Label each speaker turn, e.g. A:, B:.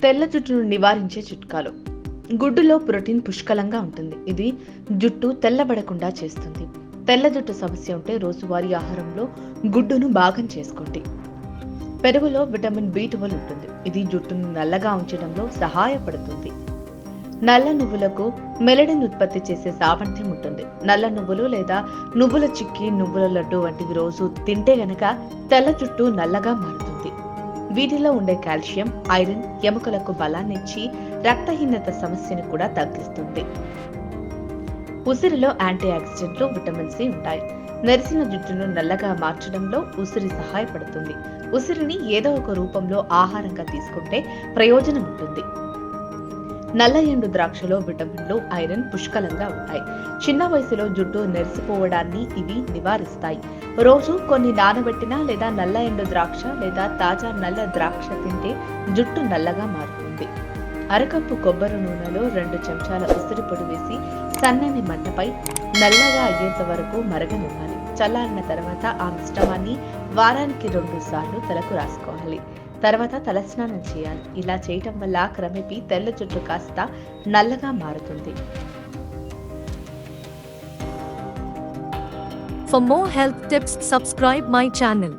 A: తెల్ల జుట్టును నివారించే చిట్కాలు. గుడ్డులో ప్రోటీన్ పుష్కలంగా ఉంటుంది. ఇది జుట్టు తెల్లబడకుండా చేస్తుంది. తెల్ల జుట్టు సమస్య ఉంటే రోజువారీ ఆహారంలో గుడ్డును భాగం చేసుకోండి. పెరుగులో విటమిన్ B12 ఉంటుంది. ఇది జుట్టును నల్లగా ఉంచడంలో సహాయపడుతుంది. నల్ల నువ్వులకు మెలడిన్ ఉత్పత్తి చేసే సామర్థ్యం ఉంటుంది. నల్ల నువ్వులు లేదా నువ్వుల చిక్కీ, నువ్వుల లడ్డు వంటివి రోజు తింటే గనక తెల్ల జుట్టు నల్లగా మారుతుంది. వీటిలో ఉండే కాల్షియం, ఐరన్ ఎముకలకు బలాన్నిచ్చి రక్తహీనత సమస్యను కూడా తగ్గిస్తుంది. ఉసిరిలో యాంటీ ఆక్సిడెంట్లు, విటమిన్ C ఉంటాయి. నెరిసిన జుట్టును నల్లగా మార్చడంలో ఉసిరి సహాయపడుతుంది. ఉసిరిని ఏదో ఒక రూపంలో ఆహారంగా తీసుకుంటే ప్రయోజనం ఉంటుంది. నల్ల ఎండు ద్రాక్షలో విటమిన్లు, ఐరన్ పుష్కలంగా ఉంటాయి. చిన్న వయసులో జుట్టు నెరిసిపోవడాన్ని ఇవి నివారిస్తాయి. రోజు కొన్ని నానబెట్టిన లేదా నల్ల ఎండు ద్రాక్ష లేదా తాజా నల్ల ద్రాక్ష తింటే జుట్టు నల్లగా మారుతుంది. అరకప్పు కొబ్బరి నూనెలో 2 చెంచాల ఉసిరి పొడి వేసి సన్నని మంటపై నల్లగా అయ్యేంత వరకు మరగనివ్వాలి. చల్లారిన తర్వాత ఆ మిశ్రమాన్ని వారానికి 2 సార్లు తలకు రాసుకోవాలి. తర్వాత తలస్నానం చేయాలి. ఇలా చేయటం వల్ల క్రమేపీ తెల్ల జుట్టు కాస్త నల్లగా మారుతుంది.
B: For more health tips, subscribe my channel.